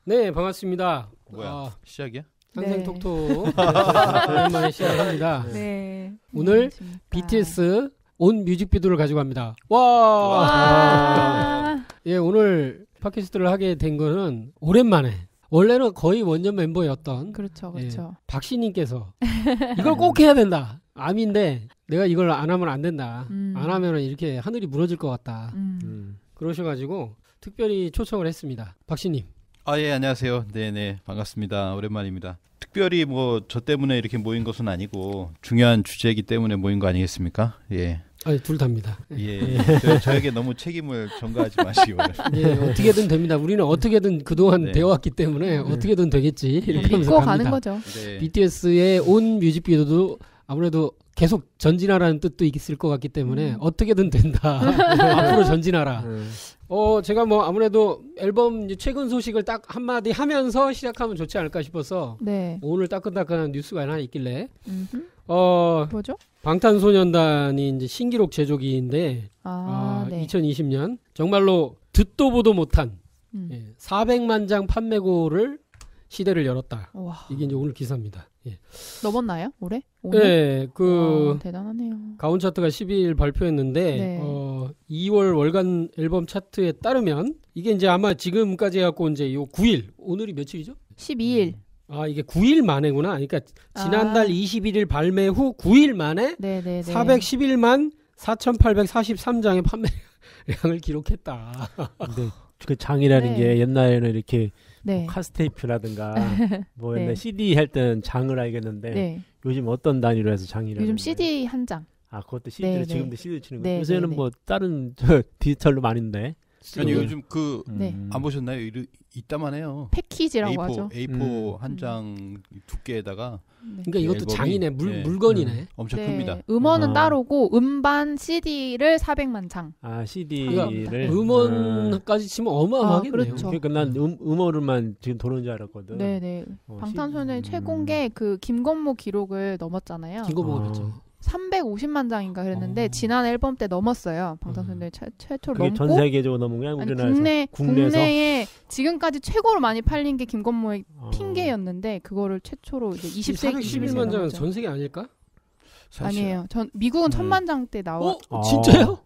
네, 반갑습니다. 뭐야? 시작이야? 상생톡톡 오랜만에 시작합니다. 네. 오늘 반갑습니다. BTS 온 뮤직비디오를 가지고 갑니다. 와! 예, 오늘 팟캐스트를 하게 된 거는 오랜만에. 원래는 거의 원년 멤버였던 그렇죠. 예, 그렇죠. 박신님께서 이걸 꼭 해야 된다. 암인데 내가 이걸 안 하면 안 된다. 안 하면 이렇게 하늘이 무너질 것 같다. 그러셔가지고 특별히 초청을 했습니다. 박신님. 아, 예, 안녕하세요. 네네, 반갑습니다. 오랜만입니다. 특별히 뭐 저 때문에 이렇게 모인 것은 아니고 중요한 주제이기 때문에 모인 거 아니겠습니까? 예. 아니, 둘 다입니다. 예. 저에게 너무 책임을 전가하지 마시기 바랍니다. 예, 어떻게든 됩니다. 우리는 어떻게든 그동안 네. 배워왔기 때문에 어떻게든 되겠지. 이렇게 하면서 믿고 갑니다. 가는 거죠. 네. BTS의 온 뮤직비디오도 아무래도 계속 전진하라는 뜻도 있을 것 같기 때문에 어떻게든 된다. 앞으로 전진하라. 제가 뭐 아무래도 앨범 최근 소식을 딱 한마디 하면서 시작하면 좋지 않을까 싶어서 네. 오늘 따끈따끈한 뉴스가 하나 있길래 뭐죠? 방탄소년단이 이제 신기록 제조기인데 네. 2020년 정말로 듣도 보도 못한 음. 400만 장 판매고를 시대를 열었다. 와. 이게 이제 오늘 기사입니다. 예. 넘었나요? 올해? 오늘? 네, 와, 대단하네요. 가온 차트가 12일 발표했는데 네. 2월 월간 앨범 차트에 따르면 이게 이제 아마 지금까지 해갖고 이제 요 9일 오늘이 며칠이죠? 12일. 이게 9일 만에구나. 그러니까 지난달 21일 발매 후 9일 만에 네네네. 411만 4,843장의 판매량을 기록했다. 근데 그 장이라는 네. 게 옛날에는 이렇게 네. 카스테이프라든가 뭐 네. 옛날 CD 할 때는 장을 알겠는데 네. 요즘 어떤 단위로 해서 장이라는 요즘 거예요? CD 한 장. 그것도 CD로 네, 지금도 네. CD로 치는 네, 거예요. 요새는 네, 뭐 다른 저 디지털로 많이인데. 아니 요즘 그 네. 안 보셨나요? 이따만 해요. 패키지라고 하죠. A4 한 장 두께에다가 네. 그러니까 이것도 앨범이, 장이네. 네. 물건이네. 엄청 네. 큽니다. 음원은 아. 따로고 음반 CD를 400만 장. CD를 음원까지 치면 어마어마하겠네요. 그렇죠. 그러니까 난 음원으로만 지금 도는 줄 알았거든. 네네. 방탄소년단이 최고인 게 그 김건모 기록을 넘었잖아요. 김건모가 그렇죠. 350만 장인가 그랬는데 지난 앨범 때 넘었어요. 방탄소년단이 최초로 그게 넘고 전 세계적으로 넘은 게 아니고 아니, 우리나라에서 국내에 지금까지 최고로 많이 팔린 게 김건모의 어. 핑계였는데 그거를 최초로 이제 20세기 411만 장은 전 세계 아닐까? 사실 아니에요. 미국은 1000만 장 때 나와 진짜요?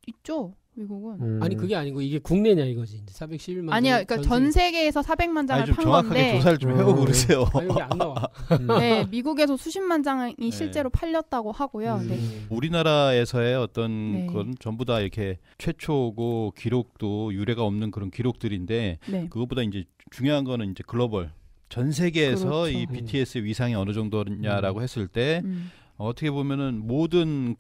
있죠. 미국은. 아니 그게 아니고 이게 국내냐 이거지. 411만 아니야. 그러니까 전 세계에서 400만 장을 아니, 좀 판 정확하게 건데 조사를 좀 해보고 그러세요. 여기 안 나와. 네, 미국에서 수십만 장이 실제로 팔렸다고 하고요. 네. 우리나라에서의 어떤 네. 건 전부 다 이렇게 최초고 기록도 유례가 없는 그런 기록들인데 네. 그것보다 이제 중요한 거는 이제 글로벌 전 세계에서 그렇죠. 이 BTS의 위상이 어느 정도냐라고 했을 때 어떻게 보면은 모든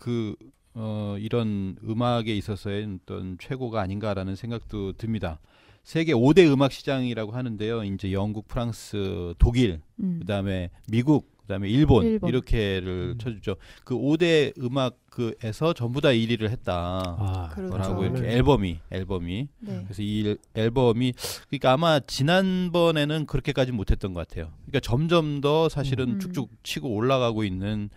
이런 음악에 있어서의 어떤 최고가 아닌가라는 생각도 듭니다. 세계 5대 음악 시장이라고 하는데요. 이제 영국, 프랑스, 독일, 그다음에 미국, 그다음에 일본. 이렇게를 쳐주죠. 그 5대 음악에서 전부 다 1위를 했다. 그렇죠. 라고 이렇게 앨범이. 네. 그래서 이 앨범이 그러니까 아마 지난번에는 그렇게까지 못했던 것 같아요. 그러니까 점점 더 사실은 쭉쭉 치고 올라가고 있는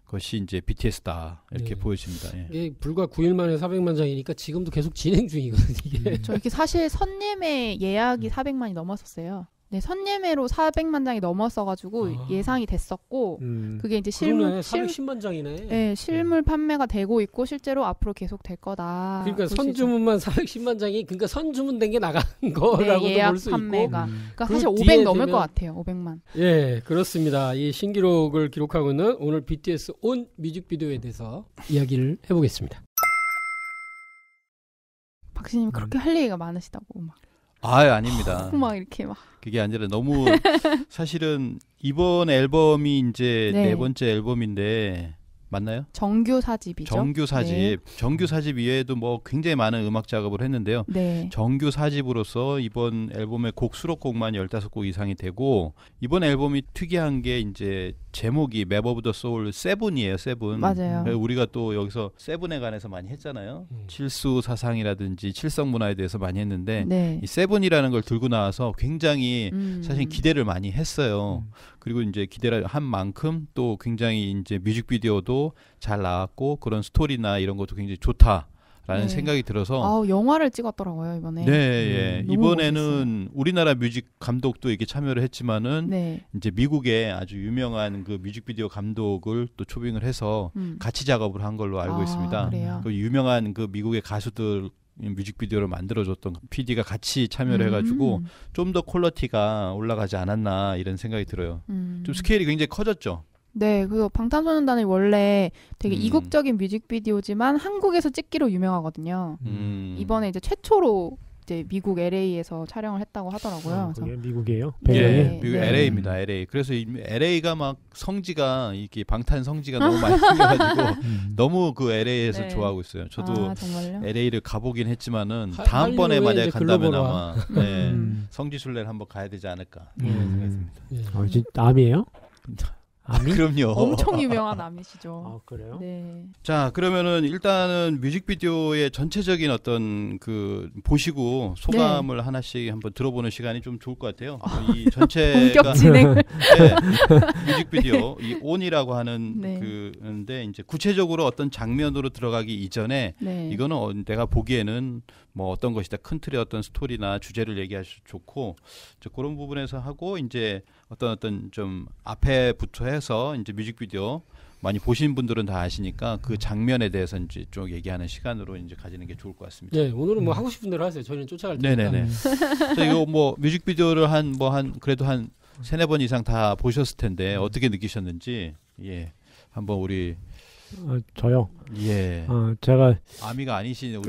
것이 이제 BTS다 이렇게 네. 보여집니다. 예. 이게 불과 9일 만에 400만 장이니까 지금도 계속 진행 중이거든요. 이게. 저 이렇게 사실 선예매 예약이 400만이 넘었었어요. 네, 선예매로 400만 장이 넘었어가지고 예상이 됐었고 그게 이제 그러네. 410만 장이네. 네, 실물 판매가 되고 있고 실제로 앞으로 계속 될 거다. 그러니까 보시죠. 선주문만 410만 장이 그러니까 선주문된 게 나간 거라고도 예약 볼 수 판매가. 있고. 그러니까 그 사실 뒤에 500 넘을 되면- 것 같아요. 500만. 예, 그렇습니다. 이 신기록을 기록하고 있는 오늘 BTS 온 뮤직비디오에 대해서 이야기를 해보겠습니다. 박신님 그렇게 할 얘기가 많으시다고 막. 아닙니다. 막 이렇게 막. 그게 아니라 너무 사실은 이번 앨범이 이제 네. 네 번째 앨범인데 맞나요? 정규 4집이죠. 정규 4집. 네. 정규 4집 이외에도 뭐 굉장히 많은 음악 작업을 했는데요. 네. 정규 4집으로서 이번 앨범의 곡 수록곡만 15곡 이상이 되고 이번 앨범이 특이한 게 이제 제목이 맵 오브 더 소울 7이에요. 7. 맞아요. 우리가 또 여기서 7에 관해서 많이 했잖아요. 칠수 사상이라든지 칠성 문화에 대해서 많이 했는데 네. 이 7이라는 걸 들고 나와서 굉장히 사실 기대를 많이 했어요. 그리고 이제 기대를 한 만큼 또 굉장히 이제 뮤직비디오도 잘 나왔고 그런 스토리나 이런 것도 굉장히 좋다. 라는 생각이 들어서 영화를 찍었더라고요 이번에. 네, 예. 이번에는 우리나라 뮤직 감독도 이렇게 참여를 했지만은 이제 미국의 아주 유명한 그 뮤직비디오 감독을 또 초빙을 해서 같이 작업을 한 걸로 알고 있습니다. 그래요? 그 유명한 그 미국의 가수들 뮤직비디오를 만들어줬던 PD가 같이 참여를 해가지고 좀 더 퀄리티가 올라가지 않았나 이런 생각이 들어요. 좀 스케일이 굉장히 커졌죠. 네, 그리고 방탄소년단이 원래 되게 이국적인 뮤직비디오지만 한국에서 찍기로 유명하거든요. 이번에 이제 최초로 이제 미국 LA에서 촬영을 했다고 하더라고요. 그게 미국이에요? 네, 미국 LA입니다. LA. 그래서 LA가 막 성지가 이렇게 방탄 성지가 너무 많이 생겨가지고 너무 그 LA에서 좋아하고 있어요. 저도 LA를 가보긴 했지만은 다음번에 만약에 간다면 아마 성지 순례를 한번 가야 되지 않을까 생각이 듭니다. 진짜 남이에요? 그럼요. 엄청 유명한 남이시죠. 그래요? 네. 자, 그러면은 일단은 뮤직비디오의 전체적인 어떤 그 보시고 소감을 하나씩 한번 들어보는 시간이 좀 좋을 것 같아요. 이 전체가 본격 진행. 뮤직비디오 이 온이라고 하는 그인데 이제 구체적으로 어떤 장면으로 들어가기 이전에 이거는 내가 보기에는 뭐 어떤 것이다 큰 틀의 어떤 스토리나 주제를 얘기하셔도 좋고 그런 부분에서 하고 이제 어떤 좀 앞에부터 해서 이제 뮤직비디오 많이 보신 분들은 다 아시니까 그 장면에 대해서 이제 좀 얘기하는 시간으로 이제 가지는 게 좋을 것 같습니다. 네, 오늘은 뭐 하고 싶은 대로 하세요. 저희는 쫓아갈 테니까. 네네네. 이거 뭐 뮤직비디오를 그래도 한 3-4번 이상 다 보셨을 텐데 어떻게 느끼셨는지 한번 우리 저요. 예. 제가 아미가 아니시네 우리.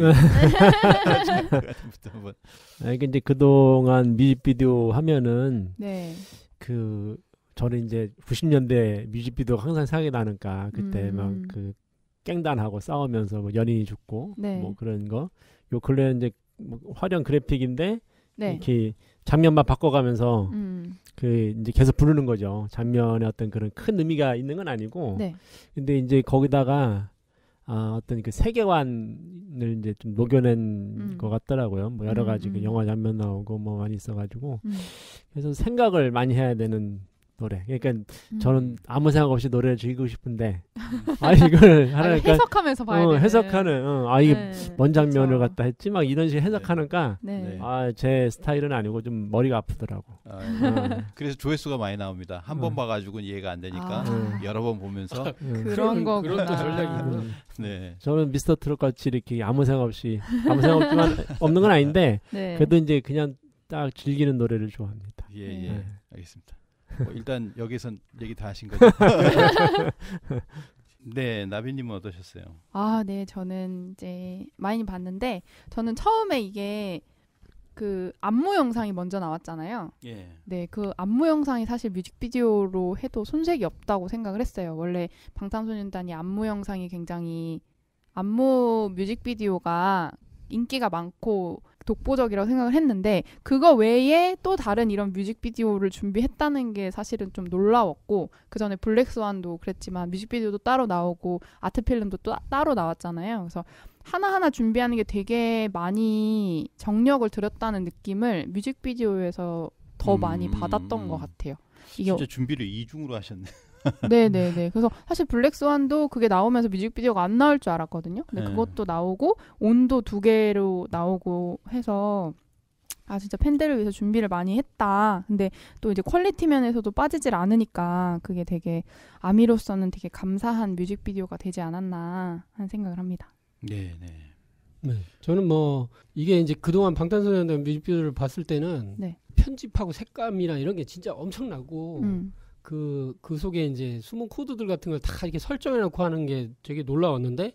근데 그동안 뮤직비디오 하면은 저는 이제 90년대 뮤직비디오가 항상 생각이 나니까 그때 막 그 깽단하고 싸우면서 뭐 연인이 죽고 뭐 그런 거. 요 근래 이제 뭐 화려한 그래픽인데 이렇게 장면만 바꿔가면서 그 이제 계속 부르는 거죠. 장면에 어떤 그런 큰 의미가 있는 건 아니고. 근데 이제 거기다가 어떤 그 세계관을 이제 좀 녹여낸 것 같더라고요. 뭐 여러 가지 그 영화 장면 나오고 뭐 많이 있어가지고. 그래서 생각을 많이 해야 되는 노래. 그러니까 저는 아무 생각 없이 노래를 즐기고 싶은데 이걸 하니까 해석하면서 봐야 돼. 해석하는. 이게 뭔 장면을 갖다 했지 막 이런 식으로 해석하니까 제 스타일은 아니고 좀 머리가 아프더라고. 그래서 조회수가 많이 나옵니다. 한 번 봐가지고는 이해가 안 되니까 여러 번 보면서 그런 거구나. 그런 전략이구나. 네. 저는 미스터 트롯 같이 이렇게 아무 생각 없지만 없는 건 아닌데 그래도 이제 그냥 딱 즐기는 노래를 좋아합니다. 예. 알겠습니다. 일단 여기선 얘기 다 하신 거죠? 네, 나비님은 어떠셨어요? 네, 저는 이제 많이 봤는데 저는 처음에 이게 그 안무 영상이 먼저 나왔잖아요. 네, 그 안무 영상이 사실 뮤직비디오로 해도 손색이 없다고 생각을 했어요. 원래 방탄소년단이 안무 영상이 굉장히 안무 뮤직비디오가 인기가 많고 독보적이라고 생각을 했는데 그거 외에 또 다른 이런 뮤직비디오를 준비했다는 게 사실은 좀 놀라웠고 그 전에 블랙스완도 그랬지만 뮤직비디오도 따로 나오고 아트필름도 또 따로 나왔잖아요. 그래서 하나하나 준비하는 게 되게 많이 정력을 들였다는 느낌을 뮤직비디오에서 더 많이 받았던 것 같아요. 이게 진짜 준비를 이중으로 하셨네. 네네네. 그래서 사실 블랙스완도 그게 나오면서 뮤직비디오가 안 나올 줄 알았거든요. 근데 그것도 나오고 온도 2개로 나오고 해서 진짜 팬들을 위해서 준비를 많이 했다. 근데 또 이제 퀄리티 면에서도 빠지질 않으니까 그게 되게 아미로서는 되게 감사한 뮤직비디오가 되지 않았나 하는 생각을 합니다. 네. 저는 뭐 이게 이제 그동안 방탄소년단 뮤직비디오를 봤을 때는 편집하고 색감이나 이런 게 진짜 엄청나고 그 속에 이제 숨은 코드들 같은 걸 다 이렇게 설정해놓고 하는 게 되게 놀라웠는데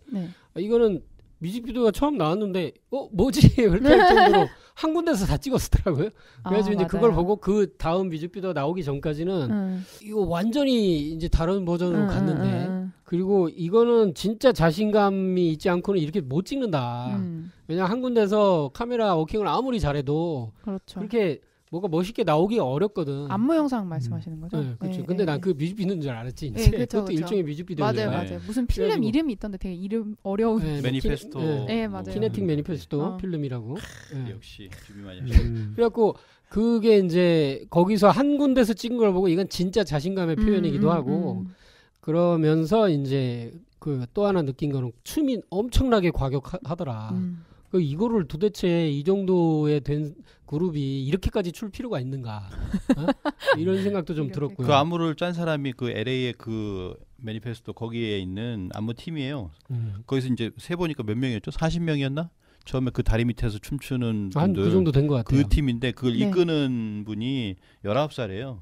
이거는 뮤직비디오가 처음 나왔는데 뭐지? 그렇게 할 정도로 한 군데서 다 찍었더라고요. 그래서 이제 그걸 보고 그 다음 뮤직비디오 나오기 전까지는 이거 완전히 이제 다른 버전으로 갔는데 그리고 이거는 진짜 자신감이 있지 않고는 이렇게 못 찍는다. 왜냐면 한 군데서 카메라 워킹을 아무리 잘해도 그렇게 뭐가 멋있게 나오기 어렵거든. 안무 영상 말씀하시는 거죠? 네, 그렇죠. 근데 난 그 뮤직비디오인 줄 알았지. 이제. 그것도 일종의 뮤직비디오잖아요. 맞아요. 무슨 필름 이름이 있던데 되게 이름 어려운. 매니페스토. 맞아요. 키네틱 매니페스토 필름이라고. 역시 준비 많이 하셨어요. 그래갖고 그게 이제 거기서 한 군데서 찍은 걸 보고 이건 진짜 자신감의 표현이기도 하고 그러면서 이제 그 또 하나 느낀 거는 춤이 엄청나게 과격하더라. 이거를 도대체 이 정도에 된 그룹이 이렇게까지 출 필요가 있는가? 어? 이런 생각도 좀 들었고요. 그 안무를 짠 사람이 그 LA의 그 매니페스토 거기에 있는 안무 팀이에요. 거기서 이제 세 보니까 몇 명이었죠? 40명이었나? 처음에 그 다리 밑에서 춤추는 분들 한 그 정도 된 것 같아요. 그 팀인데 그걸 이끄는 분이 19살이에요.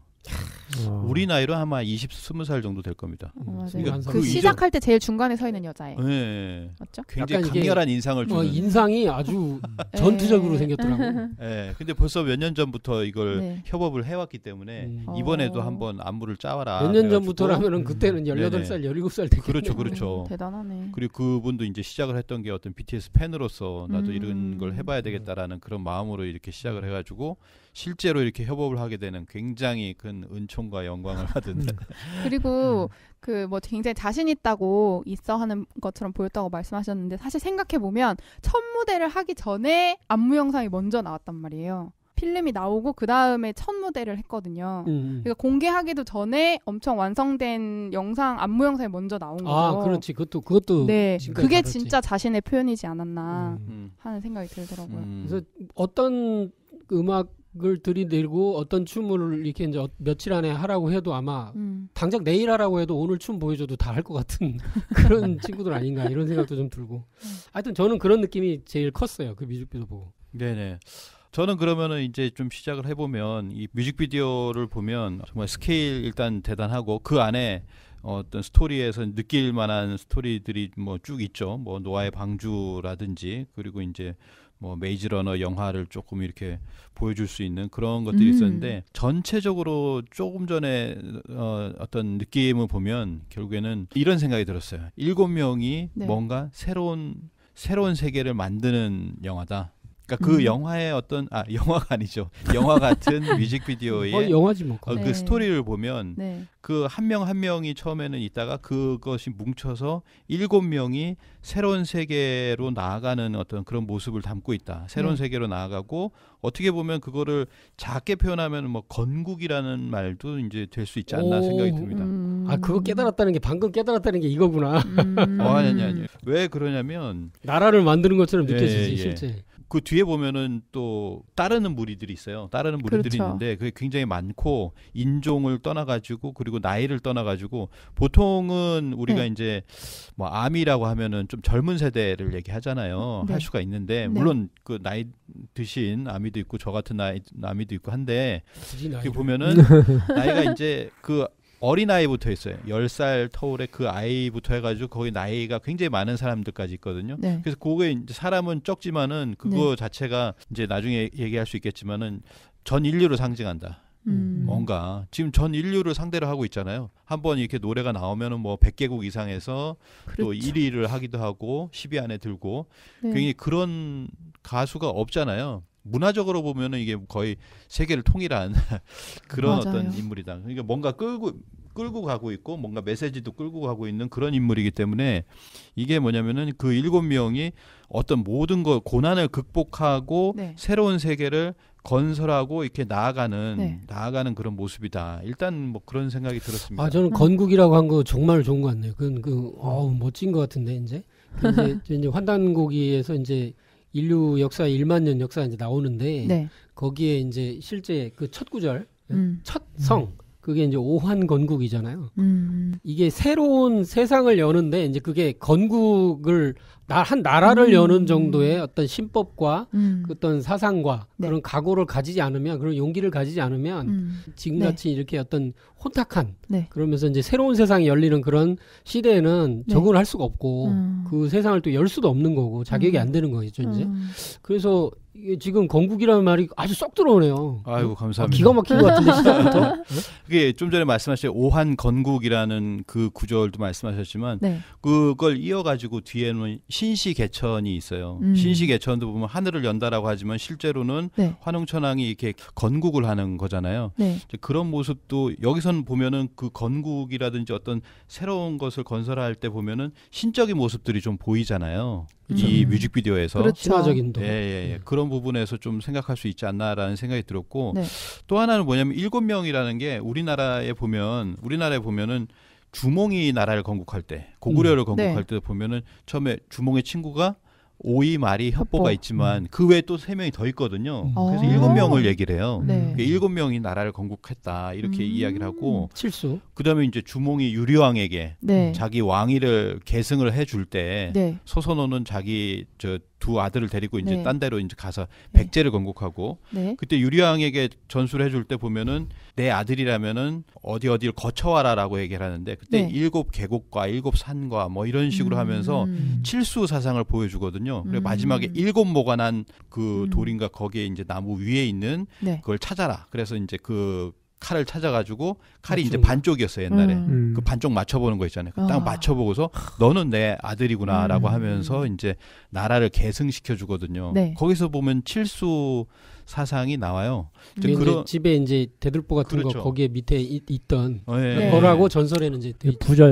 우리 나이로 아마 20살 정도 될 겁니다. 그러니까 그 시작할 때 제일 중간에 서 있는 여자예요. 네. 맞죠? 굉장히 강렬한 인상을 주는. 인상이 아주 전투적으로 생겼더라고요. 네. 근데 벌써 몇 년 전부터 이걸 협업을 해왔기 때문에 이번에도 한번 안무를 짜와라. 몇 년 전부터라면은 그때는 18살, 17살 되겠네요. 그렇죠, 그렇죠. 대단하네. 그리고 그분도 이제 시작을 했던 게 어떤 BTS 팬으로서 나도 이런 걸 해봐야 되겠다라는 그런 마음으로 이렇게 시작을 해가지고 실제로 이렇게 협업을 하게 되는 굉장히 큰 은총과 영광을 받은. 그리고 그 뭐 굉장히 자신 있다고 있어 하는 것처럼 보였다고 말씀하셨는데 사실 생각해 보면 첫 무대를 하기 전에 안무 영상이 먼저 나왔단 말이에요. 필름이 나오고 그 다음에 첫 무대를 했거든요. 그러니까 공개하기도 전에 엄청 완성된 영상 안무 영상이 먼저 나온 거죠. 아, 그렇지. 그것도. 네, 그게 다르지. 진짜 자신의 표현이지 않았나 하는 생각이 들더라고요. 그래서 어떤 음악을 들이대고 어떤 춤을 이렇게 이제 며칠 안에 하라고 해도 아마 당장 내일 하라고 해도 오늘 춤 보여줘도 다 할 것 같은 그런 친구들 아닌가 이런 생각도 좀 들고. 하여튼 저는 그런 느낌이 제일 컸어요. 그 뮤직비디오 보고. 네네. 저는 그러면은 이제 좀 시작을 해보면 이 뮤직비디오를 보면 정말 스케일 일단 대단하고 그 안에 어떤 스토리에서 느낄 만한 스토리들이 뭐 쭉 있죠. 뭐 노아의 방주라든지 그리고 이제 뭐 메이즈 러너 영화를 조금 이렇게 보여줄 수 있는 그런 것들이 있었는데 전체적으로 조금 전에 어떤 느낌을 보면 결국에는 이런 생각이 들었어요. 7명이 뭔가 새로운 세계를 만드는 영화다. 그러니까 그 영화의 어떤 영화가 아니죠. 영화 같은 뮤직비디오의 영화지 뭐. 그 스토리를 보면 그 한 명 한 명이 처음에는 있다가 그것이 뭉쳐서 7명이 새로운 세계로 나아가는 어떤 그런 모습을 담고 있다. 새로운 세계로 나아가고 어떻게 보면 그거를 작게 표현하면 뭐 건국이라는 말도 이제 될 수 있지 않나 생각이 듭니다. 그거 깨달았다는 게 방금 깨달았다는 게 이거구나. 아니. 왜 그러냐면 나라를 만드는 것처럼 느껴지지 실제. 그 뒤에 보면은 또 따르는 무리들이 있어요. 따르는 무리들이 있는데 그게 굉장히 많고 인종을 떠나가지고 그리고 나이를 떠나가지고 보통은 우리가 이제 뭐 아미라고 하면은 좀 젊은 세대를 얘기하잖아요. 할 수가 있는데 물론 그 나이 드신 아미도 있고 저 같은 아미도 있고 한데 그 보면은 나이가 이제 그 어린아이부터 있어요. 10살 터울의 그 아이부터 해가지고 거기 나이가 굉장히 많은 사람들까지 있거든요. 그래서 그게 이제 사람은 적지만은 그거 자체가 이제 나중에 얘기할 수 있겠지만은 전 인류를 상징한다. 뭔가 지금 전 인류를 상대로 하고 있잖아요. 한번 이렇게 노래가 나오면은 뭐 100개국 이상에서 또 1위를 하기도 하고 10위 안에 들고 굉장히 그런 가수가 없잖아요. 문화적으로 보면은 이게 거의 세계를 통일한 그런 어떤 인물이다. 그러니까 뭔가 끌고 가고 있고 뭔가 메시지도 끌고 가고 있는 그런 인물이기 때문에 이게 뭐냐면은 그 7명이 어떤 모든 고난을 극복하고 새로운 세계를 건설하고 이렇게 나아가는 그런 모습이다. 일단 뭐 그런 생각이 들었습니다. 저는 건국이라고 한 거 정말 좋은 것 같네요. 멋진 것 같은데 이제 환단고기에서 이제 인류 역사 1만 년 역사 이제 나오는데 거기에 이제 실제 그 첫 구절, 첫 성 그게 이제 오환 건국이잖아요. 이게 새로운 세상을 여는데 이제 그게 건국을 한 나라를 여는 정도의 어떤 신법과 그 어떤 사상과 그런 각오를 가지지 않으면 그런 용기를 가지지 않으면 지금같이 이렇게 어떤 혼탁한 그러면서 이제 새로운 세상이 열리는 그런 시대에는 적응을 할 수가 없고 그 세상을 또 열 수도 없는 거고 자격이 안 되는 거겠죠 이제. 그래서 이게 지금 건국이라는 말이 아주 쏙 들어오네요. 아이고 감사합니다. 기가 막힌 것 같은데 시작부터. 그게 좀 전에 말씀하신 오한 건국이라는 그 구절도 말씀하셨지만 그걸 이어가지고 뒤에는 신시개천이 있어요. 신시개천도 보면 하늘을 연다라고 하지만 실제로는 환웅천왕이 이렇게 건국을 하는 거잖아요. 그런 모습도 여기서는 보면은 그 건국이라든지 어떤 새로운 것을 건설할 때 보면은 신적인 모습들이 좀 보이잖아요. 이 뮤직비디오에서 신화적인도 그런 부분에서 좀 생각할 수 있지 않나라는 생각이 들었고 또 하나는 뭐냐면 7명이라는 게 우리나라에 보면은 주몽이 나라를 건국할 때, 고구려를 건국할 때 보면은 처음에 주몽의 친구가 오이, 말이, 협보가 있지만 그 외에 또 3명이 더 있거든요. 그래서 7명을 얘기를 해요. 7명이 나라를 건국했다 이렇게 이야기를 하고 칠수. 그다음에 이제 주몽이 유리왕에게 자기 왕위를 계승을 해줄 때 소선호는 자기 두 아들을 데리고 이제 딴 데로 이제 가서 백제를 건국하고 그때 유리왕에게 전술을 해줄 때 보면은 내 아들이라면은 어디를 거쳐와라라고 얘기를 하는데 그때 7계곡과 7산과 뭐 이런 식으로 하면서 칠수 사상을 보여주거든요. 그리고 마지막에 7모관한 그 돌인가 거기에 이제 나무 위에 있는 그걸 찾아라. 그래서 이제 그 칼을 찾아가지고 칼이 이제 반쪽이었어요 옛날에. 그 반쪽 맞춰보는 거 있잖아요. 딱 맞춰보고서 너는 내 아들이구나라고 하면서 이제 나라를 계승시켜 주거든요. 거기서 보면 칠수 사상이 나와요. 그런 집에 이제 대들보 같은 거 거기에 밑에 있던 거라고 전설에는 이제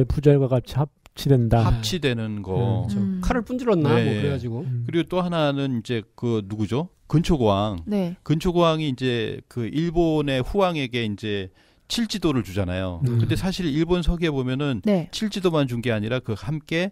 부절과 같이 합치된다. 합치되는 거. 칼을 분질렀나 뭐 그래가지고. 그리고 또 하나는 이제 그 누구죠? 근초고왕. 근초고왕이 이제 그 일본의 후왕에게 이제 칠지도를 주잖아요. 근데 사실 일본 서기에 보면은 칠지도만 준 게 아니라 그 함께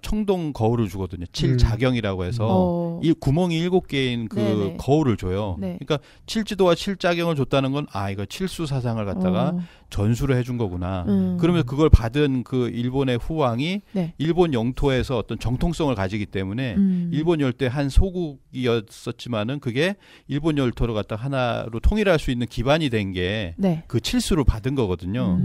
청동 거울을 주거든요. 칠자경이라고 해서 이 구멍이 7개인 그 거울을 줘요. 그러니까 칠지도와 칠자경을 줬다는 건 이거 칠수 사상을 갖다가 전수를 해준 거구나. 그러면 그걸 받은 그 일본의 후왕이 일본 영토에서 어떤 정통성을 가지기 때문에 일본 열대 한 소국이었었지만은 그게 일본 열토를 갖다 하나로 통일할 수 있는 기반이 된 게 그 칠수를 받은 거거든요.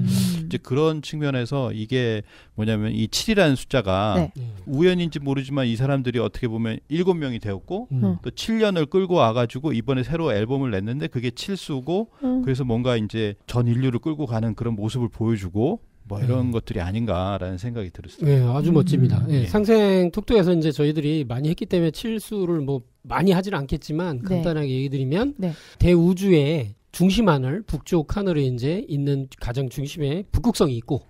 이제 그런 측면에서 이게 뭐냐면 이 7이라는 숫자가 우연인지 모르지만 이 사람들이 어떻게 보면 7명이 되었고 또 7년을 끌고 와가지고 이번에 새로 앨범을 냈는데 그게 칠수고 그래서 뭔가 이제 전 인류를 끌고 가는 그런 모습을 보여주고 뭐 이런 것들이 아닌가라는 생각이 들었어요. 네, 아주 멋집니다. 상생 톡톡에서 이제 저희들이 많이 했기 때문에 칠수를 뭐 많이 하지는 않겠지만 간단하게 얘기 드리면 대우주의 중심하늘 북쪽 하늘에 이제 있는 가장 중심에 북극성이 있고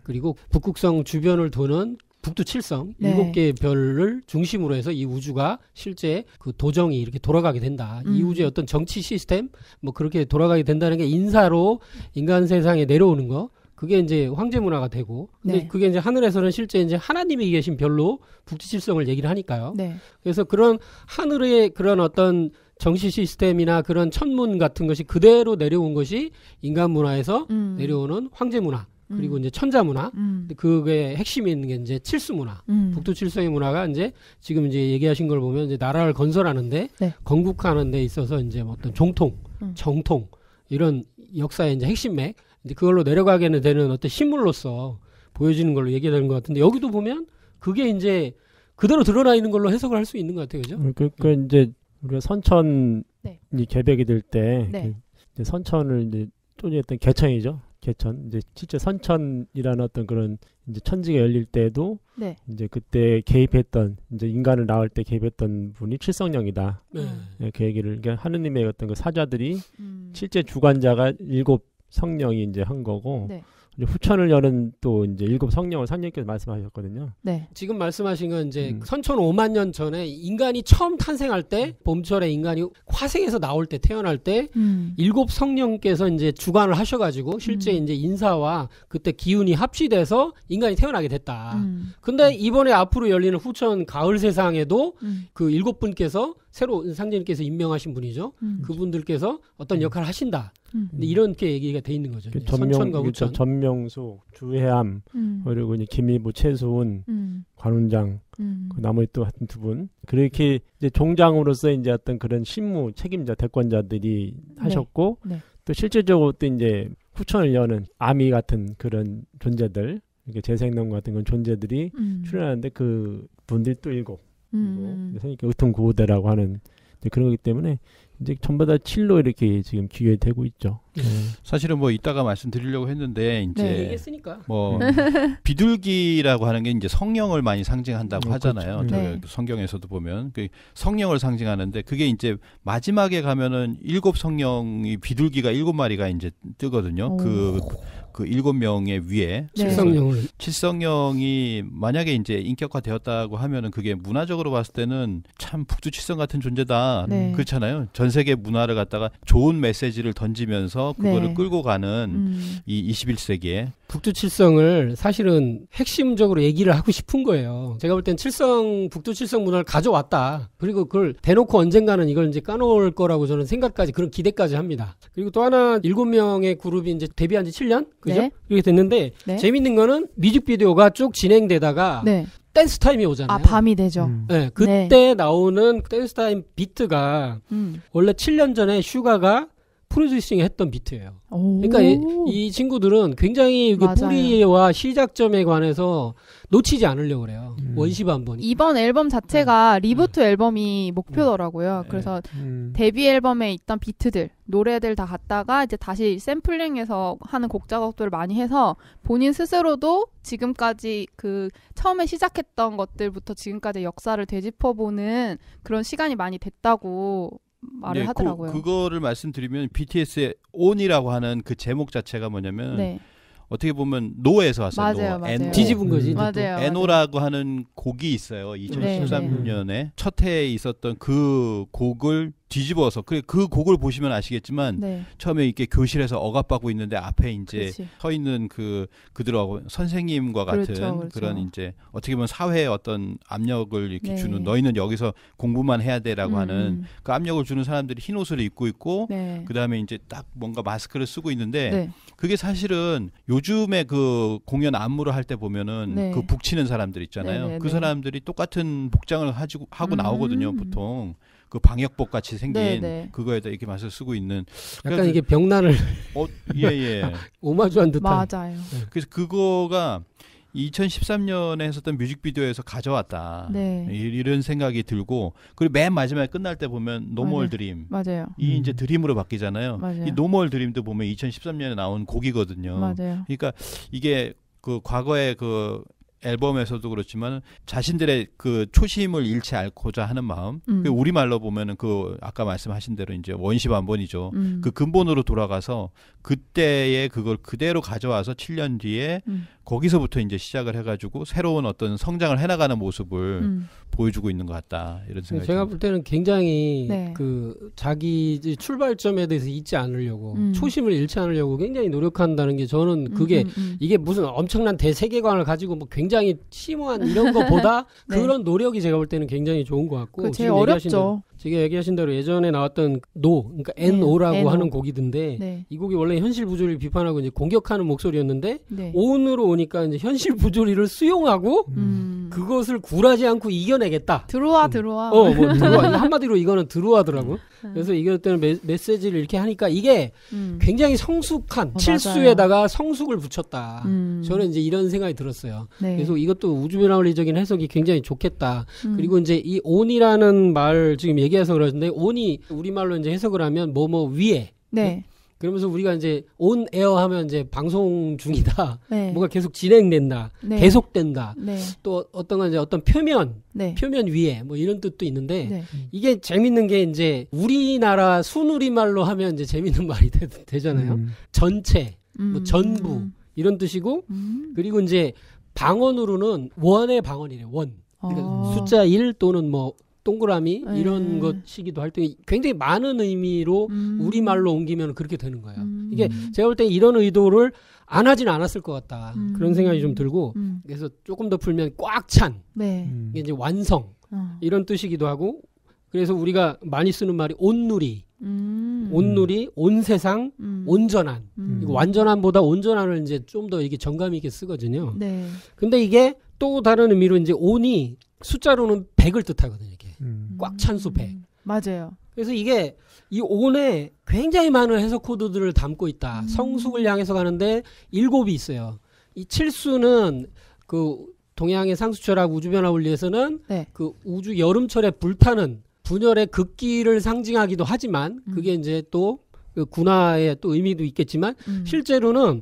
그리고 북극성 주변을 도는 북두 칠성 7개의 별을 중심으로 해서 이 우주가 실제 그 도정이 이렇게 돌아가게 된다. 이 우주의 어떤 정치 시스템 뭐 그렇게 돌아가게 된다는 게 인사로 인간 세상에 내려오는 거. 그게 이제 황제 문화가 되고 근데 그게 이제 하늘에서는 실제 이제 하나님이 계신 별로 북두 칠성을 얘기를 하니까요. 그래서 그런 하늘의 그런 어떤 정치 시스템이나 그런 천문 같은 것이 그대로 내려온 것이 인간 문화에서 내려오는 황제 문화 그리고 이제 천자 문화 그게 핵심이 있는 게 이제 칠수 문화 북두 칠성의 문화가 이제 지금 이제 얘기하신 걸 보면 이제 나라를 건설하는데 건국하는 데 있어서 이제 어떤 정통 이런 역사의 이제 핵심맥 이제 그걸로 내려가게 되는 어떤 신물로서 보여지는 걸로 얘기되는 것 같은데 여기도 보면 그게 이제 그대로 드러나 있는 걸로 해석을 할 수 있는 것 같아요, 그죠? 그 이제 우리가 선천이 개백이 될 때 선천을 이제 쪼개했던 개천이죠. 개천 이제 실제 선천이라는 어떤 그런 이제 천지가 열릴 때도 이제 그때 개입했던 이제 인간을 낳을 때 개입했던 분이 칠성령이다. 그 얘기를 그러니까 하느님의 어떤 그 사자들이 실제 주관자가 7 성령이 이제 한 거고 이제 후천을 여는 또 이제 7 성령을 상님께서 말씀하셨거든요. 지금 말씀하신 건 이제 선천 5만 년 전에 인간이 처음 탄생할 때 봄철에 인간이 화생에서 나올 때 태어날 때 7 성령께서 이제 주관을 하셔가지고 실제 이제 인사와 그때 기운이 합치돼서 인간이 태어나게 됐다. 근데 이번에 앞으로 열리는 후천 가을 세상에도 그 7분께서 새로 상제님께서 임명하신 분이죠. 그분들께서 어떤 역할을 하신다. 근데 이렇게 얘기가 돼 있는 거죠. 선천과 후천. 전명수, 주해암, 그리고 이제 김희부, 최수훈, 관훈장, 그 나머지 또 하여튼 2분. 그렇게 이제 종장으로서 이제 어떤 그런 신무 책임자, 대권자들이 하셨고, 또 실제적으로 또 이제 후천을 여는 아미 같은 그런 존재들, 이렇게 재생령 같은 그런 존재들이 출연하는데 그 분들이 또 7. 그러니까 의통구호대라고 하는 그런 거기 때문에 이제 전부 다 7로 이렇게 지금 기획되고 있죠. 사실은 뭐 이따가 말씀드리려고 했는데 이제 얘기했으니까. 뭐 비둘기라고 하는 게 이제 성령을 많이 상징한다고 하잖아요. 그렇죠. 성경에서도 보면 그 성령을 상징하는데 그게 이제 마지막에 가면은 7 성령이 비둘기가 7마리가 이제 뜨거든요. 그 7명의 위에 칠성령이 만약에 이제 인격화되었다고 하면은 그게 문화적으로 봤을 때는 참 북두칠성 같은 존재다. 그렇잖아요. 전 세계 문화를 갖다가 좋은 메시지를 던지면서 해서 그거를 네. 끌고 가는 이 21세기에 북두칠성을 사실은 핵심적으로 얘기를 하고 싶은 거예요. 제가 볼 땐 북두칠성 문화를 가져왔다. 그리고 그걸 대놓고 언젠가는 이걸 이제 까놓을 거라고 저는 생각까지 그런 기대까지 합니다. 그리고 또 하나 7명의 그룹이 이제 데뷔한 지 7년? 그죠? 네. 이렇게 됐는데 네. 재밌는 거는 뮤직비디오가 쭉 진행되다가 네. 댄스 타임이 오잖아요. 아, 밤이 되죠. 네, 그때 네. 나오는 댄스 타임 비트가 원래 7년 전에 슈가가 프로듀싱 했던 비트예요. 그러니까 이 친구들은 굉장히 그 뿌리와 시작점에 관해서 놓치지 않으려고 그래요. 원시 반번. 이번 앨범 자체가 리부트 앨범이 목표더라고요. 그래서 데뷔 앨범에 있던 비트들, 노래들 다 갖다가 이제 다시 샘플링해서 하는 곡 작업들을 많이 해서 본인 스스로도 지금까지 그 처음에 시작했던 것들부터 지금까지 역사를 되짚어보는 그런 시간이 많이 됐다고 말을 네, 하더라고요. 그거를 말씀드리면 BTS의 온이라고 하는 그 제목 자체가 뭐냐면 네. 어떻게 보면 노에서 왔어요. 맞아요. 뒤집은 거지. 맞아요. 에노라고 하는 곡이 있어요. 2013년에 네. 첫 해에 있었던 그 곡을 뒤집어서 그 곡을 보시면 아시겠지만 네. 처음에 이렇게 교실에서 억압받고 있는데 앞에 이제 그렇지. 서 있는 그들하고 선생님과 같은 그렇죠. 그런 이제 어떻게 보면 사회의 어떤 압력을 이렇게 네. 주는 너희는 여기서 공부만 해야 돼라고 하는 그 압력을 주는 사람들이 흰 옷을 입고 있고 네. 그다음에 이제 딱 뭔가 마스크를 쓰고 있는데 네. 그게 사실은 요즘에 그 공연 안무를 할 때 보면은 네. 그 북치는 사람들 있잖아요. 네. 그 사람들이 똑같은 복장을 하고 나오거든요, 보통. 그 방역복 같이 생긴 네네. 그거에다 이렇게 맛을 쓰고 있는 약간 이게 병난을 예. 오마주한 듯한 맞아요. 그래서 그거가 2013년에 했었던 뮤직비디오에서 가져왔다. 네. 이런 생각이 들고 그리고 맨 마지막에 끝날 때 보면 노멀 드림. 맞아요. 이 이제 드림으로 바뀌잖아요. 맞아요. 이 노멀 드림도 보면 2013년에 나온 곡이거든요. 맞아요. 그러니까 이게 그 과거에 그 앨범에서도 그렇지만 자신들의 그 초심을 잃지 않고자 하는 마음. 우리말로 보면은 그 아까 말씀하신 대로 이제 원시 반본이죠. 그 근본으로 돌아가서 그때의 그걸 그대로 가져와서 7년 뒤에 거기서부터 이제 시작을 해가지고 새로운 어떤 성장을 해나가는 모습을 보여주고 있는 것 같다 이런 생각이 제가 볼 때는 굉장히 네. 그 자기 출발점에 대해서 잊지 않으려고 초심을 잃지 않으려고 굉장히 노력한다는 게 저는 그게 이게 무슨 엄청난 대세계관을 가지고 뭐 굉장히 심오한 이런 것보다 네. 그런 노력이 제가 볼 때는 굉장히 좋은 것 같고 제일 어렵죠. 제가 얘기하신 대로 예전에 나왔던 그러니까 NO라고 하는 곡이던데 네. 이 곡이 원래 현실 부조리를 비판하고 이제 공격하는 목소리였는데 네. ON으로 오니까 이제 현실 부조리를 수용하고 그것을 굴하지 않고 이겨내겠다. 들어와. 뭐 들어와. 한마디로 이거는 들어와더라고. 그래서 이것 때문에 메시지를 이렇게 하니까 이게 굉장히 성숙한 칠수에다가 성숙을 붙였다. 저는 이제 이런 생각이 들었어요. 네. 그래서 이것도 우주변화론리적인 해석이 굉장히 좋겠다. 그리고 이제 이 온이라는 말 지금 얘기해서 그러는데 온이 우리말로 이제 해석을 하면 뭐뭐 위에. 네. 그러면서 우리가 이제 온 에어 하면 이제 방송 중이다. 네. 뭐가 계속 진행된다. 네. 계속된다. 네. 또 어떤 건 이제 어떤 표면 위에 뭐 이런 뜻도 있는데 이게 재밌는 게 이제 우리나라 순우리말로 하면 이제 재밌는 말이 되잖아요. 전체, 뭐 전부 이런 뜻이고 그리고 이제 방언으로는 원의 방언이래요. 원. 그러니까 숫자 1 또는 뭐 동그라미 이런 것이기도 할 때 굉장히 많은 의미로 우리말로 옮기면 그렇게 되는 거예요. 이게 제가 볼 때 이런 의도를 안 하진 않았을 것 같다. 그런 생각이 좀 들고 그래서 조금 더 풀면 꽉 찬 이게 이제 완성 이런 뜻이기도 하고 그래서 우리가 많이 쓰는 말이 온누리 온누리, 온세상, 온전한 이거 완전한보다 온전한을 이제 좀 더 이게 정감 있게 쓰거든요. 네. 근데 이게 또 다른 의미로 이제 온이 숫자로는 100을 뜻하거든요. 이게 꽉 찬 수 100. 맞아요. 그래서 이게 이 온에 굉장히 많은 해석 코드들을 담고 있다. 성숙을 향해서 가는데 7이 있어요. 이 칠수는 그 동양의 상수철학 우주변화 원리에서는 네. 그 우주 여름철에 불타는 분열의 극기를 상징하기도 하지만 그게 이제 또 그 군화의 또 의미도 있겠지만 실제로는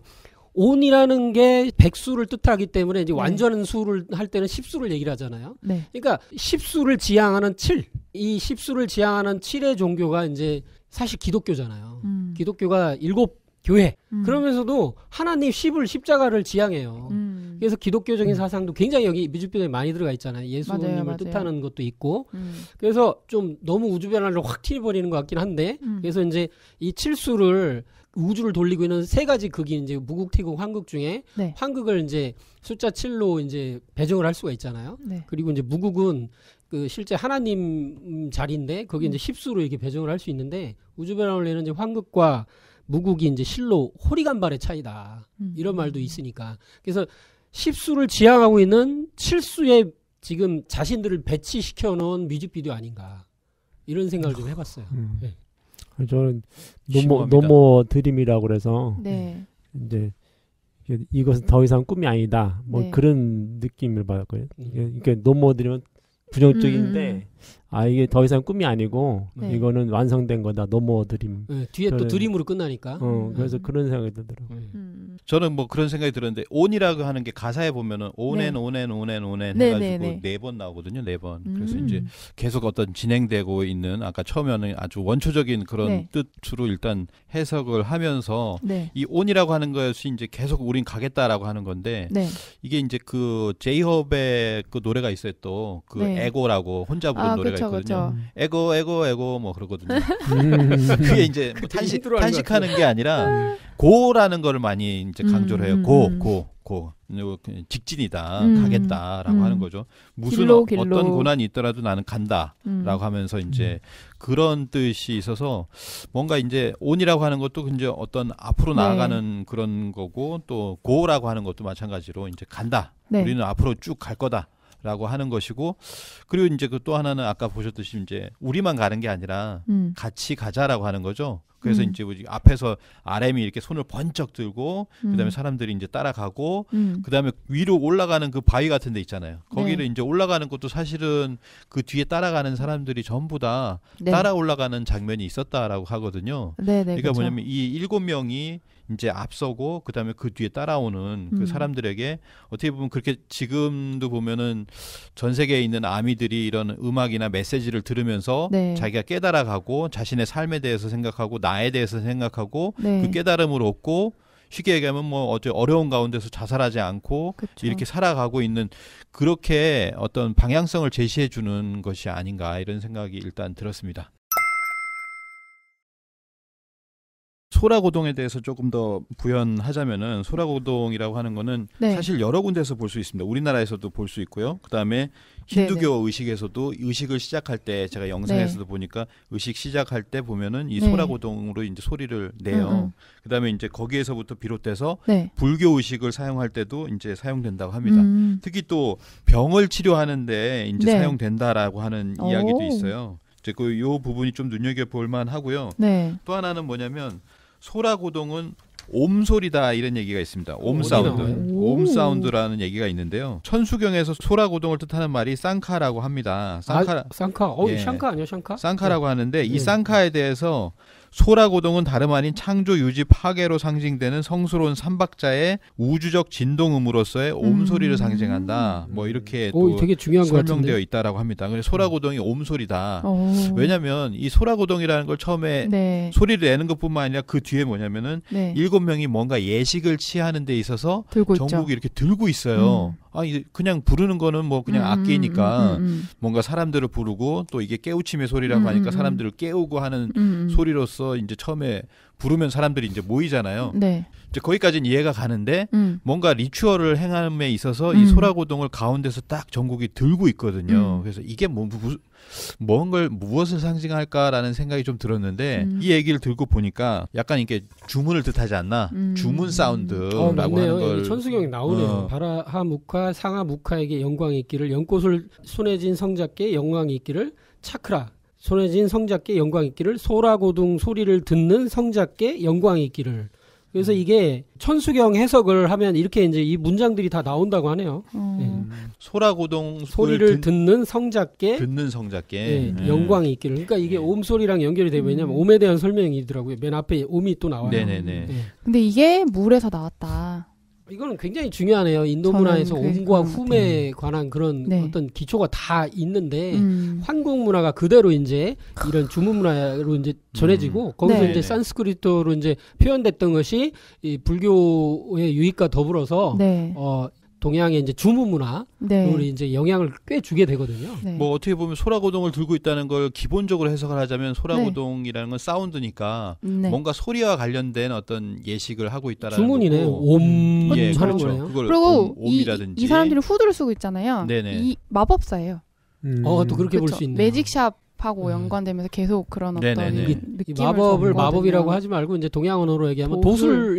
온이라는 게 백수를 뜻하기 때문에 이제 완전한 수를 할 때는 10수를 얘기를 하잖아요. 네. 그러니까 10수를 지향하는 7. 이 10수를 지향하는 7의 종교가 이제 사실 기독교잖아요. 기독교가 7교회. 그러면서도 하나님 10을 십자가를 지향해요. 그래서 기독교적인 사상도 굉장히 여기 뮤직비디오에 많이 들어가 있잖아요. 예수님을 맞아요. 뜻하는 것도 있고. 그래서 좀 너무 우주변화를 확 튀어버리는 것 같긴 한데 그래서 이제 이 칠수를 우주를 돌리고 있는 세 가지 극이 이제 무극, 태극, 환극 중에 네. 환극을 이제 숫자 7로 이제 배정을 할 수가 있잖아요. 네. 그리고 이제 무극은 그 실제 하나님 자리인데 거기 이제 10수로 이렇게 배정을 할 수 있는데 우주배랑원래는 이제 환극과 무극이 이제 실로 호리간발의 차이다. 이런 말도 있으니까. 그래서 10수를 지향하고 있는 7수의 지금 자신들을 배치시켜 놓은 뮤직비디오 아닌가. 이런 생각을 좀 해봤어요. 네. 저는 노모 드림이라고 그래서 네. 이제 이것은 더 이상 꿈이 아니다. 뭐 네. 그런 느낌을 받았고요. 그러니까 노모 드림은 부정적인데 이게 더 이상 꿈이 아니고 네. 이거는 완성된 거다. 노모 드림. 네, 뒤에 또 드림으로 끝나니까. 그래서 그런 생각이 들더라고요. 저는 뭐 그런 생각이 들었는데 온이라고 하는 게 가사에 보면은 온앤 해가지고 4번 나오거든요. 4번. 그래서 이제 계속 어떤 진행되고 있는 아까 처음에는 아주 원초적인 그런 네. 뜻으로 일단 해석을 하면서 네. 이 온이라고 하는 것이 이제 계속 우린 가겠다라고 하는 건데 네. 이게 이제 그 제이홉의 그 노래가 있어요. 또 그 네. 에고라고 혼자 부른 노래가 있거든요. 그쵸. 에고 뭐 그러거든요. 그게 이제 뭐 탄식하는 게 아니라 고라는 거를 많이 이제 강조를 해요. 고 직진이다, 가겠다라고 하는 거죠. 무슨 길로. 어떤 고난이 있더라도 나는 간다라고 하면서 이제 그런 뜻이 있어서 뭔가 이제 온이라고 하는 것도 이제 어떤 앞으로 나아가는 그런 거고 또 고라고 하는 것도 마찬가지로 이제 간다. 네. 우리는 앞으로 쭉 갈 거다. 라고 하는 것이고 그리고 이제 그 또 하나는 아까 보셨듯이 이제 우리만 가는 게 아니라 같이 가자라고 하는 거죠. 그래서 이제 앞에서 RM이 이렇게 손을 번쩍 들고 그다음에 사람들이 이제 따라가고 그다음에 위로 올라가는 그 바위 같은 데 있잖아요. 거기를 네. 이제 올라가는 것도 사실은 그 뒤에 따라가는 사람들이 전부 다 네. 따라 올라가는 장면이 있었다라고 하거든요. 네, 네, 그러니까 그렇죠. 뭐냐면 이 7명이 이제 앞서고 그다음에 그 뒤에 따라오는 그 사람들에게 어떻게 보면 그렇게 지금도 보면은 전 세계에 있는 아미들이 이런 음악이나 메시지를 들으면서 네. 자기가 깨달아가고 자신의 삶에 대해서 생각하고 나에 대해서 생각하고 네. 그 깨달음을 얻고 쉽게 얘기하면 뭐 어려운 가운데서 자살하지 않고 그쵸. 이렇게 살아가고 있는 그렇게 어떤 방향성을 제시해 주는 것이 아닌가 이런 생각이 일단 들었습니다. 소라고동에 대해서 조금 더 부연하자면은 소라고동이라고 하는 거는 네. 사실 여러 군데서 볼 수 있습니다. 우리나라에서도 볼 수 있고요. 그다음에 힌두교 네네. 의식에서도 의식을 시작할 때 제가 영상에서도 네. 보니까 의식 시작할 때 보면은 이 네. 소라고동으로 이제 소리를 내요. 그다음에 이제 거기에서부터 비롯돼서 네. 불교 의식을 사용할 때도 이제 사용된다고 합니다. 특히 또 병을 치료하는데 이제 네. 사용된다라고 하는 이야기도 있어요. 이제 그 요 부분이 좀 눈여겨볼 만하고요. 네. 또 하나는 뭐냐면 소라고동은 옴소리다 이런 얘기가 있습니다. 옴사운드. 옴사운드라는 얘기가 있는데요. 천수경에서 소라고동을 뜻하는 말이 쌍카라고 합니다. 쌍카. 예. 샹카 아니야, 샹카? 쌍카라고 하는데 이 쌍카에 대해서 소라고동은 다름 아닌 창조, 유지, 파괴로 상징되는 성스러운 삼박자의 우주적 진동음으로서의 옴소리를 상징한다. 뭐 이렇게 또 되게 중요한 설명되어 있다라고 합니다. 그래서 소라고동이 옴소리다. 왜냐하면 이 소라고동이라는 걸 처음에 네. 소리를 내는 것뿐만 아니라 그 뒤에 뭐냐면은 네. 7명이 뭔가 예식을 취하는 데 있어서 전국이 이렇게 들고 있어요. 그냥 부르는 거는 뭐 그냥 악기니까 뭔가 사람들을 부르고 또 이게 깨우침의 소리라고 하니까 사람들을 깨우고 하는 소리로서 이제 처음에 부르면 사람들이 이제 모이잖아요. 네. 이제 거기까지는 이해가 가는데 뭔가 리추얼을 행함에 있어서 이 소라고동을 가운데서 딱 전국이 들고 있거든요. 그래서 이게 무엇을 상징할까라는 생각이 좀 들었는데 이 얘기를 들고 보니까 약간 이게 주문을 뜻하지 않나? 주문 사운드라고 하는 걸 천수경이 나오네요. 바라하무카 상하무카에게 영광이 있기를 연꽃을 손에 쥔 성자께 영광이 있기를 차크라 손에 쥔 성자께 영광이 있기를 소라고동 소리를 듣는 성자께 영광이 있기를 그래서 이게 천수경 해석을 하면 이렇게 이제 이 문장들이 다 나온다고 하네요. 네. 소라고동 소리를 듣는 성자께 네. 영광이 있기를. 그러니까 이게 옴 소리랑 연결이 되면 왜냐면 옴에 대한 설명이더라고요. 맨 앞에 옴이 또 나와요. 네네네. 네. 근데 이게 물에서 나왔다. 이거는 굉장히 중요하네요. 인도 문화에서 옴과 훔에 관한 그런 네. 어떤 기초가 다 있는데 한국 문화가 그대로 이제 이런 주문 문화로 이제 전해지고 거기서 네. 이제 산스크리트로 이제 표현됐던 것이 이 불교의 유익과 더불어서 네. 동양의 이제 주문 문화, 네. 우리 이제 영향을 꽤 주게 되거든요. 네. 뭐 어떻게 보면 소라고동을 들고 있다는 걸 기본적으로 해석을 하자면 소라고동이라는 건 사운드니까 네. 뭔가 소리와 관련된 어떤 예식을 하고 있다라는 주문이네. 옴 예, 하는 그렇죠. 거예요. 그걸 그리고 옴이라든지 이 사람들이 후드를 쓰고 있잖아요. 네네. 이 마법사예요. 또 그렇게 볼 수 있네요. 매직샵하고 연관되면서 계속 그런 어떤 느낌을 이 마법을 줬거든요. 마법이라고 하지 말고 이제 동양 언어로 얘기하면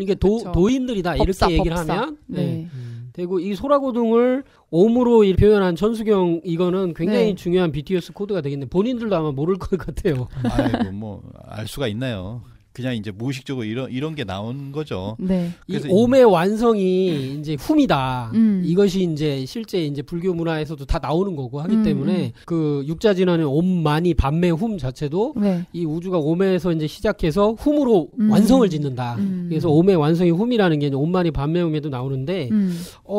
이게 그쵸. 도인들이다 법사, 이렇게 얘기를 법사. 하면 네. 되고 이 소라고등을 옴으로 표현한 천수경 이거는 굉장히 네. 중요한 BTS 코드가 되겠네. 본인들도 아마 모를 것 같아요. 아이고 뭐 알 수가 있나요? 그냥 이제 무의식적으로 이런 게 나온 거죠. 네. 이 옴의 완성이 이제 훔이다. 이것이 이제 실제 이제 불교 문화에서도 다 나오는 거고 하기 때문에 그 육자진언의 옴만이 반매 훔 자체도 네. 이 우주가 옴에서 이제 시작해서 훔으로 완성을 짓는다. 그래서 옴의 완성이 훔이라는 게 옴만이 반매 훔에도 나오는데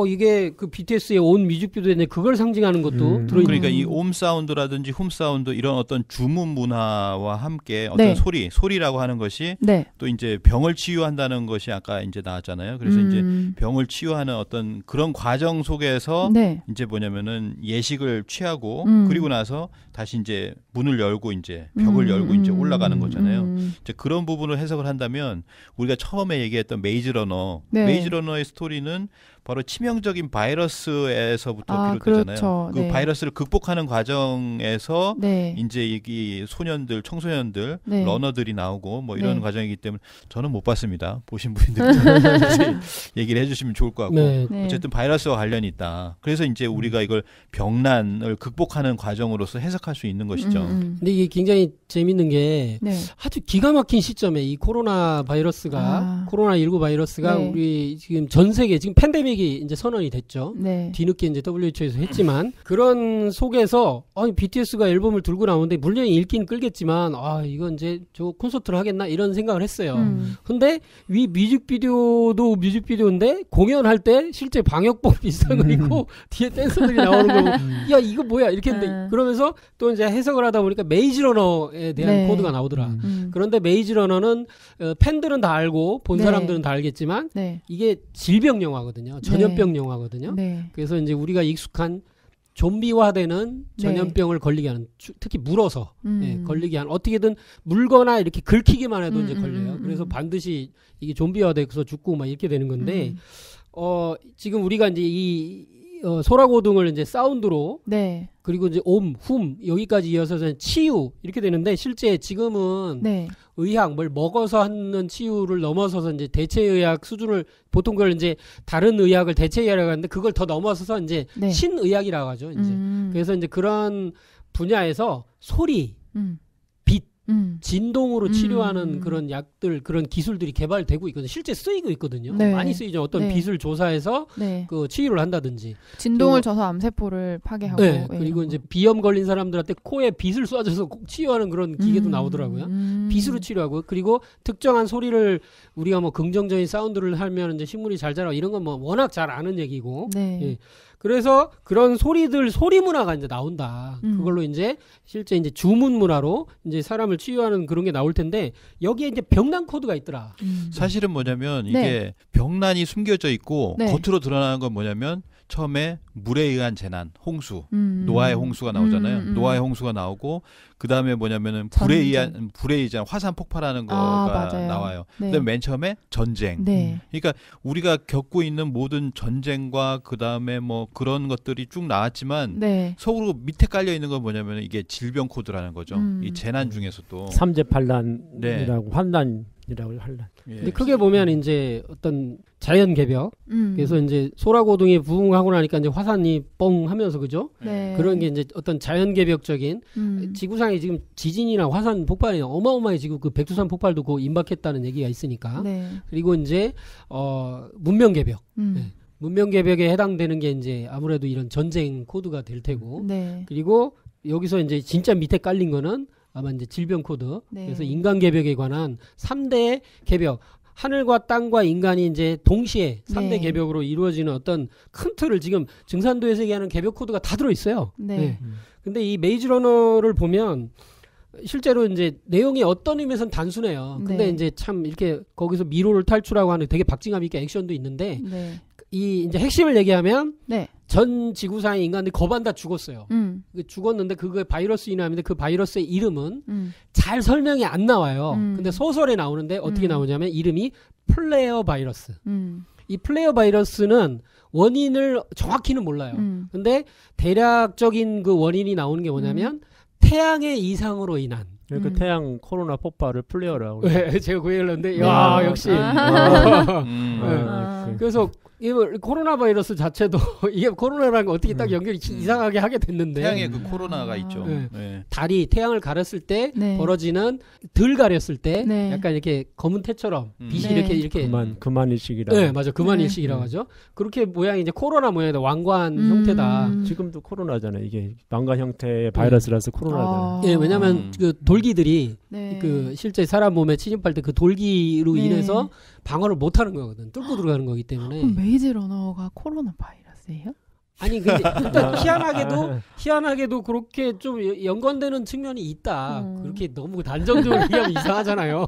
이게 그 BTS의 온 뮤직비디오에 그걸 상징하는 것도 들어있는. 그러니까 이 옴 사운드라든지 훔 사운드 이런 어떤 주문 문화와 함께 어떤 네. 소리라고 하는 것이 네. 또 이제 병을 치유한다는 것이 아까 이제 나왔잖아요. 그래서 이제 병을 치유하는 어떤 그런 과정 속에서 네. 이제 뭐냐면은 예식을 취하고 그리고 나서 다시 이제 문을 열고 이제 벽을 열고 이제 올라가는 거잖아요. 이제 그런 부분을 해석을 한다면 우리가 처음에 얘기했던 메이즈 러너의 스토리는 바로 치명적인 바이러스에서부터 비롯되잖아요. 그렇죠. 그 네. 바이러스를 극복하는 과정에서 네. 이제 이 청소년들, 네. 러너들이 나오고 뭐 이런 네. 과정이기 때문에 저는 못 봤습니다. 보신 분들이 얘기를 해주시면 좋을 것 같고 네. 어쨌든 바이러스와 관련이 있다. 그래서 이제 우리가 이걸 병난을 극복하는 과정으로서 해석할 수 있는 것이죠. 근데 이게 굉장히 재밌는 게 네. 아주 기가 막힌 시점에 이 코로나 바이러스가 코로나19 바이러스가 네. 우리 지금 전 세계 지금 팬데믹이 이제 선언이 됐죠. 네. 뒤늦게 이제 WHO에서 했지만 그런 속에서 BTS가 앨범을 들고 나오는데 물론 읽긴 끌겠지만 이건 이제 저 콘서트를 하겠나 이런 생각을 했어요. 근데 위 뮤직비디오도 뮤직비디오인데 공연할 때 실제 방역복 비슷한 거 입고 뒤에 댄서들이 나오는 거고 야 이거 뭐야 이렇게 했는데 그러면서 또 이제 해석을 하다 보니까 메이즈 러너에 대한 네. 코드가 나오더라. 그런데 메이즈 러너는 팬들은 다 알고 본 네. 사람들은 다 알겠지만 네. 이게 질병 영화거든요. 전염병 영화거든요. 네. 그래서 이제 우리가 익숙한 좀비화되는 전염병을 걸리게 하는 특히 물어서 걸리게 하는 어떻게든 물거나 이렇게 긁히기만 해도 이제 걸려요. 그래서 반드시 이게 좀비화돼서 죽고 막 이렇게 되는 건데 지금 우리가 이제 이 소라고등을 이제 사운드로 네. 그리고 이제 옴, 훔 여기까지 이어서 치유 이렇게 되는데 실제 지금은 네. 의학 뭘 먹어서 하는 치유를 넘어서서 이제 대체의학 수준을 보통 그걸 이제 다른 의학을 대체의학이라고 하는데 그걸 더 넘어서서 이제 네. 신의학이라고 하죠. 이제 그래서 이제 그런 분야에서 소리, 빛, 진동으로 치료하는 그런 약들, 그런 기술들이 개발되고 있거든요. 실제 쓰이고 있거든요. 네. 많이 쓰이죠. 어떤 네. 빛을 조사해서 네. 그 치유를 한다든지. 진동을 줘서 암세포를 파괴하고. 네. 그리고 이제 비염 걸린 사람들한테 코에 빛을 쏴줘서 치유하는 그런 기계도 나오더라고요. 빛으로 치료하고 그리고 특정한 소리를 우리가 뭐 긍정적인 사운드를 하면 이제 식물이 잘 자라고 이런 건 뭐 워낙 잘 아는 얘기고. 네. 예. 그래서 그런 소리 문화가 이제 나온다. 그걸로 이제 실제 이제 주문 문화로 이제 사람을 치유하는 그런 게 나올 텐데 여기에 이제 병난 코드가 있더라. 사실은 뭐냐면 이게 네. 병난이 숨겨져 있고 네. 겉으로 드러나는 건 뭐냐면 처음에 물에 의한 재난, 홍수, 노아의 홍수가 나오잖아요. 노아의 홍수가 나오고 그 다음에 뭐냐면은 불에 의한 화산 폭발하는 거가 나와요. 네. 그다음에 맨 처음에 전쟁. 네. 그러니까 우리가 겪고 있는 모든 전쟁과 그 다음에 뭐 그런 것들이 쭉 나왔지만 네. 속으로 밑에 깔려 있는 건 뭐냐면 이게 질병 코드라는 거죠. 이 재난 중에서도 삼재팔란이라고 환란이라고 환란. 예. 근데 크게 보면 이제 어떤 자연 개벽. 그래서 이제 소라고등이 부흥하고 나니까 이제 화산이 뻥 하면서 그죠? 네. 그런 게 이제 어떤 자연 개벽적인 지구상에 지금 지진이나 화산 폭발이 어마어마해지고 그 백두산 폭발도 그 임박했다는 얘기가 있으니까. 네. 그리고 이제 문명 개벽. 네. 문명 개벽에 해당되는 게 이제 아무래도 이런 전쟁 코드가 될 테고. 네. 그리고 여기서 이제 진짜 밑에 깔린 거는 아마 이제 질병 코드. 네. 그래서 인간 개벽에 관한 3대 개벽. 하늘과 땅과 인간이 이제 동시에 3대 네. 개벽으로 이루어지는 어떤 큰 틀을 지금 증산도에서 얘기하는 개벽 코드가 다 들어있어요. 네. 네. 근데 이 메이즈 러너를 보면 실제로 이제 내용이 어떤 의미에서는 단순해요. 근데 네. 이제 참 이렇게 거기서 미로를 탈출하고 하는 되게 박진감 있게 액션도 있는데 네. 이제 핵심을 얘기하면 전 지구상의 인간들이 거반 다 죽었어요. 죽었는데 그게 바이러스 인화인데 그 바이러스의 이름은 잘 설명이 안 나와요. 근데 소설에 나오는데 어떻게 나오냐면 이름이 플레어 바이러스. 이 플레어 바이러스는 원인을 정확히는 몰라요. 근데 대략적인 그 원인이 나오는 게 뭐냐면 태양의 이상으로 인한. 그러니까 태양 코로나 폭발을 플레어라고. 네, 제가 그 얘기를 했는데, 야, 역시. 그래서 이 코로나 바이러스 자체도 이게 코로나랑 어떻게 딱 연결이 이상하게 하게 됐는데 태양에 그 코로나가 있죠. 달이 태양을 가렸을 때 벌어지는 덜 가렸을 때 약간 이렇게 검은 태처럼 빛이 이렇게 그만 일식이라. 네, 맞아. 그만 일식이라고 하죠. 그렇게 모양이 이제 코로나 모양이다. 왕관 형태다. 지금도 코로나잖아요. 이게 왕관 형태의 바이러스라서 코로나잖아요. 예, 왜냐면 그 돌기들이 그 실제 사람 몸에 침입할 때 그 돌기로 인해서 방어를 못 하는 거거든. 뚫고 들어가는 거기 때문에. 그럼 메이즈 러너가 코로나 바이러스예요? 아니 근데 일단 희한하게도 그렇게 좀 연관되는 측면이 있다. 그렇게 너무 단정적으로 얘기하면 이상하잖아요.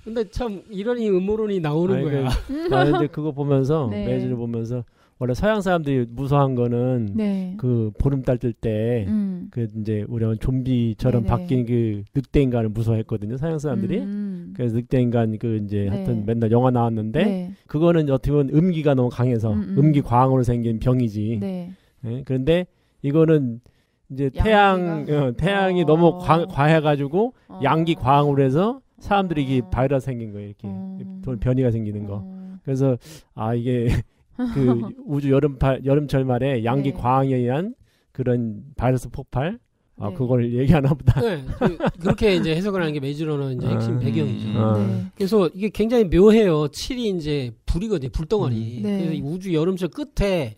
근데 참 이런 음모론이 나오는 거야. 나는 이제 그거 보면서 메이즈를 보면서 원래 서양 사람들이 무서워한 거는 그 보름달 뜰 때 그 이제 우리가 좀비처럼 바뀐 그 늑대 인간을 무서워했거든요. 서양 사람들이. 그래서 늑대 인간 그 이제 하여튼 맨날 영화 나왔는데 그거는 어떻게 보면 음기가 너무 강해서 음기 과항으로 생긴 병이지. 그런데 이거는 이제 태양이 너무 과해가지고 양기 과항으로 해서 사람들이 이게 바이러스 생긴 거예요. 이렇게 변이가 생기는 거. 그래서 이게 그 우주 여름철 말에 양기 과항에 의한 그런 바이러스 폭발 그걸 얘기하나 보다. 그렇게 이제 해석을 하는 게 메이즈 러너 이제 핵심 배경이죠. 그래서 이게 굉장히 묘해요. 7이 이제 불이거든요. 불덩어리. 그래서 이 우주 여름철 끝에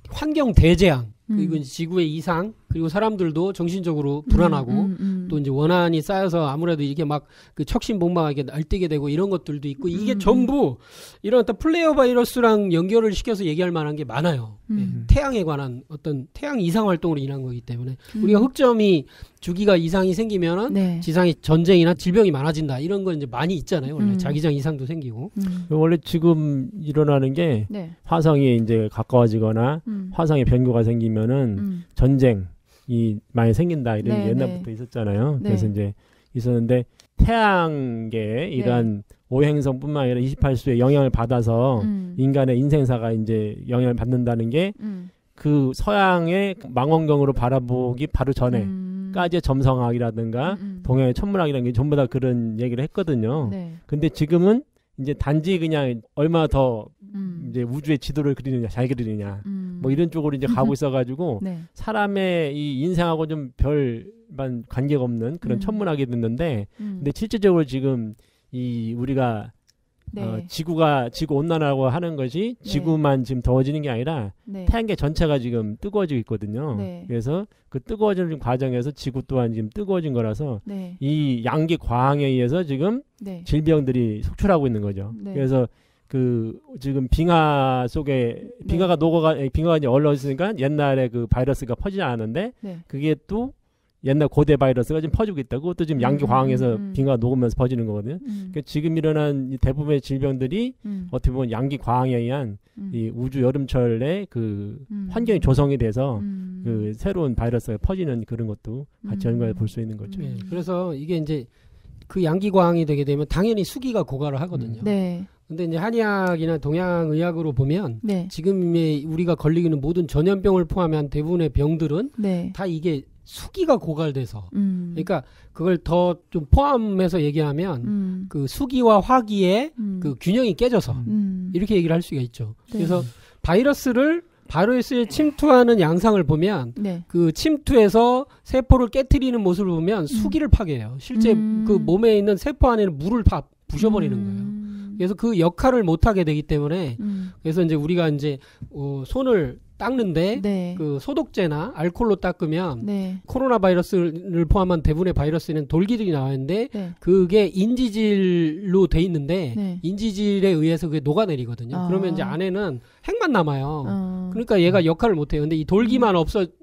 환경 대재앙 그리고 지구의 이상 그리고 사람들도 정신적으로 불안하고 또 이제 원한이 쌓여서 아무래도 이게 막 그 척신복막하게 날뛰게 되고 이런 것들도 있고 이게 전부 이런 어떤 플레어 바이러스랑 연결을 시켜서 얘기할 만한 게 많아요. 태양에 관한 어떤 태양 이상 활동으로 인한 거기 때문에 우리가 흑점이 주기가 이상이 생기면은 지상에 전쟁이나 질병이 많아진다 이런 건 이제 많이 있잖아요. 원래 자기장 이상도 생기고 원래 지금 일어나는 게 화성이 이제 가까워지거나 화성에 변고가 생기면은 전쟁이 많이 생긴다 이런 게 옛날부터 있었잖아요. 그래서 이제 있었는데 태양계 이러한 오행성뿐만 아니라 28수의 영향을 받아서 인간의 인생사가 이제 영향을 받는다는 게 그 서양의 망원경으로 바라보기 바로 전에까지의 점성학이라든가 동양의 천문학이라는 게 전부 다 그런 얘기를 했거든요. 근데 지금은 이제 단지 그냥 얼마나 더 이제 우주의 지도를 그리느냐, 잘 그리느냐, 뭐 이런 쪽으로 이제 가고 있어가지고 사람의 이 인생하고 좀 별반 관계가 없는 그런 천문학이 됐는데, 근데 실질적으로 지금 이 우리가 지구 온난화라고 하는 것이 지구만 지금 더워지는 게 아니라 태양계 전체가 지금 뜨거워지고 있거든요. 그래서 그 뜨거워지는 과정에서 지구 또한 지금 뜨거워진 거라서 이 양기 과항에 의해서 지금 질병들이 속출하고 있는 거죠. 그래서 그 지금 빙하 속에 빙하가 이제 얼어있으니까 옛날에 그 바이러스가 퍼지지 않았는데 그게 또 옛날 고대 바이러스가 지금 퍼지고 있다고. 그것도 지금 양기 과항에서 빙하가 녹으면서 퍼지는 거거든요. 그러니까 지금 일어난 이 대부분의 질병들이 어떻게 보면 양기 과항에 의한 이 우주 여름철에 그 환경이 조성이 돼서 그 새로운 바이러스가 퍼지는 그런 것도 같이 연관해 볼 수 있는 거죠. 그래서 이게 이제 그 양기 과항이 되게 되면 당연히 수기가 고갈을 하거든요. 근데 이제 한의학이나 동양의학으로 보면 지금의 우리가 걸리는 모든 전염병을 포함한 대부분의 병들은 다 이게 수기가 고갈돼서 그러니까 그걸 더 좀 포함해서 얘기하면 그 수기와 화기의 그 균형이 깨져서 이렇게 얘기를 할 수가 있죠. 그래서 바이러스에 침투하는 양상을 보면 그 침투해서 세포를 깨트리는 모습을 보면 수기를 파괴해요. 실제 그 몸에 있는 세포 안에는 물을 다 부셔버리는 거예요. 그래서 그 역할을 못하게 되기 때문에 그래서 이제 우리가 이제 손을 닦는데 그 소독제나 알코올로 닦으면 코로나 바이러스를 포함한 대부분의 바이러스에는 돌기들이 나왔는데 그게 인지질로 돼 있는데 인지질에 의해서 그게 녹아내리거든요. 그러면 이제 안에는 핵만 남아요. 그러니까 얘가 역할을 못해요. 근데 이 돌기만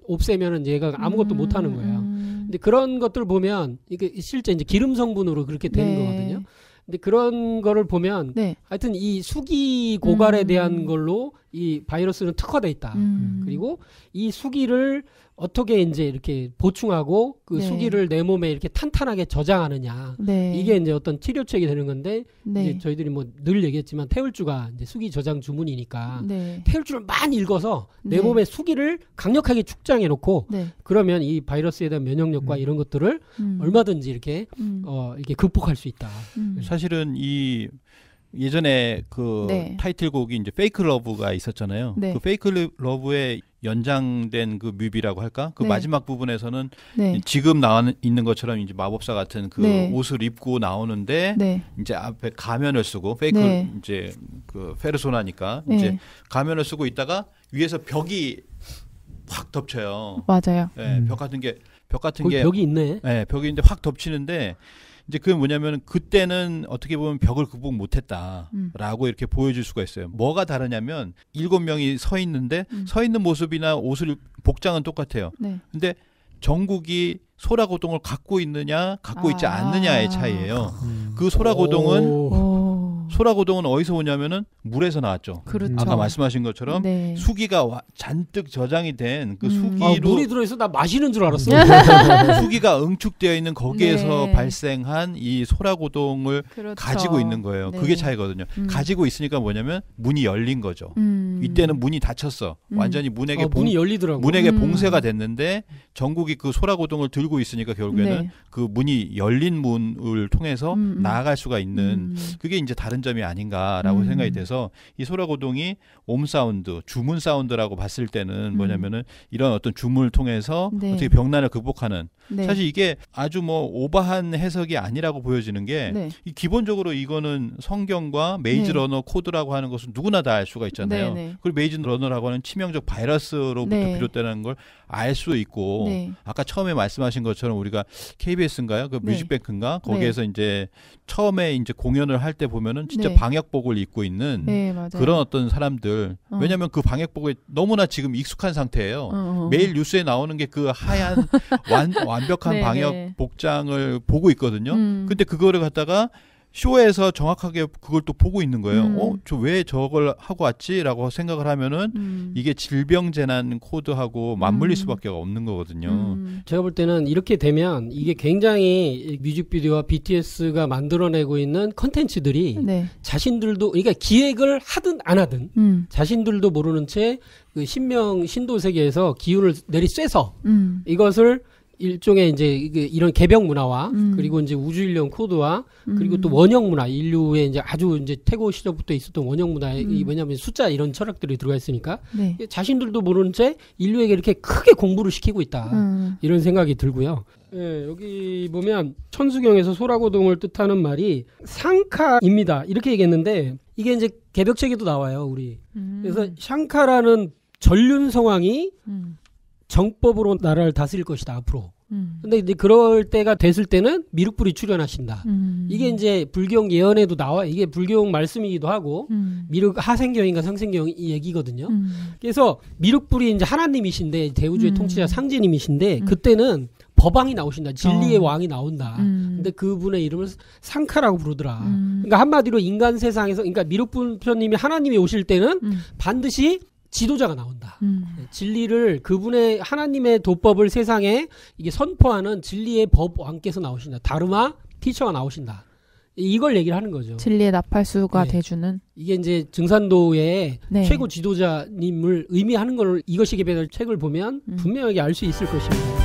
없애면은 얘가 아무것도 못하는 거예요. 근데 그런 것들을 보면 이게 실제 이제 기름 성분으로 그렇게 되는 거거든요. 근데 그런 거를 보면 네. 하여튼 이 수기 고갈에 대한 걸로 이 바이러스는 특화돼 있다. 그리고 이 수기를 어떻게 이제 이렇게 보충하고 그 네. 수기를 내 몸에 이렇게 탄탄하게 저장하느냐. 네. 이게 이제 어떤 치료책이 되는 건데 네. 이제 저희들이 뭐 늘 얘기했지만 태울주가 이제 수기 저장 주문이니까 네. 태울주를 많이 읽어서 내 네. 몸의 수기를 강력하게 축장해 놓고 네. 그러면 이 바이러스에 대한 면역력과 이런 것들을 얼마든지 이렇게 이렇게 극복할 수 있다. 사실은 이 예전에 그 네. 타이틀곡이 이제 페이크 러브가 있었잖아요. 네. 그 페이크 러브의 연장된 그 뮤비라고 할까? 그 네. 마지막 부분에서는 네. 지금 나와 있는 것처럼 이제 마법사 같은 그 네. 옷을 입고 나오는데 네. 이제 앞에 가면을 쓰고 페이크 네. 이제 그 페르소나니까 네. 이제 가면을 쓰고 있다가 위에서 벽이 확 덮쳐요. 맞아요. 네, 벽 같은 게 벽이 있네. 네, 벽이 이제 확 덮치는데 이제 그게 뭐냐면 그때는 어떻게 보면 벽을 극복 못했다라고 이렇게 보여줄 수가 있어요. 뭐가 다르냐면 7명이 서 있는데 서 있는 모습이나 옷을 복장은 똑같아요. 네. 근데 정국이 소라고동을 갖고 있느냐 갖고 있지 않느냐의 차이예요. 그 소라고동은 어디서 오냐면은 물에서 나왔죠. 그렇죠. 아까 말씀하신 것처럼 네. 수기가 잔뜩 저장이 된 그 수기로 물이 들어있어 나 마시는 줄 알았어. 수기가 응축되어 있는 거기에서 네. 발생한 이 소라고동을 그렇죠. 가지고 있는 거예요. 네. 그게 차이거든요. 가지고 있으니까 뭐냐면 문이 열린 거죠. 이때는 문이 닫혔어. 완전히 문에게 문이 열리더라고. 문에게 봉쇄가 됐는데 정국이 그 소라고동을 들고 있으니까 결국에는 네. 그 문이 열린 문을 통해서 나아갈 수가 있는 그게 이제 다른 점이 아닌가라고 생각이 돼서 이 소라고동이 옴 사운드, 주문 사운드라고 봤을 때는 뭐냐면은 이런 어떤 주문을 통해서 네. 어떻게 병난을 극복하는 네. 사실 이게 아주 뭐 오버한 해석이 아니라고 보여지는 게 네. 이 기본적으로 이거는 성경과 메이즈 네. 러너 코드라고 하는 것은 누구나 다 알 수가 있잖아요. 네, 네. 그리고 메이즈 러너라고 하는 치명적 바이러스로부터 네. 비롯되는 걸 알 수 있고 네. 아까 처음에 말씀하신 것처럼 우리가 KBS인가요? 그 네. 뮤직뱅크인가? 거기에서 이제 처음에 이제 공연을 할 때 보면은 진짜 네. 방역복을 입고 있는 네, 맞아요. 그런 어떤 사람들 왜냐하면 그 방역복에 너무나 지금 익숙한 상태예요. 매일 뉴스에 나오는 게 그 하얀 완벽한 네, 방역 네. 복장을 보고 있거든요. 근데 그거를 갖다가 쇼에서 정확하게 그걸 또 보고 있는 거예요. 저 왜 저걸 하고 왔지라고 생각을 하면은 이게 질병재난 코드하고 맞물릴 수밖에 없는 거거든요. 제가 볼 때는 이렇게 되면 이게 굉장히 뮤직비디오와 BTS가 만들어내고 있는 컨텐츠들이 네. 자신들도 그러니까 기획을 하든 안 하든 자신들도 모르는 채 그 신도 세계에서 기운을 내리쐬서 이것을 일종의 이제 이런 개벽 문화와 그리고 이제 우주인력 코드와 그리고 또 원형 문화 인류의 이제 아주 이제 태고 시절부터 있었던 원형 문화에 왜냐하면 숫자 이런 철학들이 들어가 있으니까 네. 자신들도 모르는 채 인류에게 이렇게 크게 공부를 시키고 있다 이런 생각이 들고요. 예, 여기 보면 천수경에서 소라고동을 뜻하는 말이 샹카입니다 이렇게 얘기했는데 이게 이제 개벽책에도 나와요 우리. 그래서 샹카라는 전륜 성왕이 정법으로 나라를 다스릴 것이다 앞으로. 근데 이제 그럴 때가 됐을 때는 미륵불이 출현하신다. 이게 이제 불경 예언에도 나와. 이게 불경 말씀이기도 하고 미륵 하생경인가 상생경 이 얘기거든요. 그래서 미륵불이 이제 하나님이신데 대우주의 통치자 상제님이신데 그때는 법왕이 나오신다. 진리의 왕이 나온다. 근데 그분의 이름을 상카라고 부르더라. 그러니까 한마디로 인간 세상에서 그러니까 미륵불편님이 하나님이 오실 때는 반드시 지도자가 나온다. 진리를 그분의 하나님의 도법을 세상에 이게 선포하는 진리의 법 왕께서 나오신다. 다르마 티처가 나오신다. 이걸 얘기를 하는 거죠. 진리의 나팔수가 네. 돼주는 이게 이제 증산도의 네. 최고 지도자님을 의미하는 걸 이것이 개발할 책을 보면 분명하게 알 수 있을 것입니다.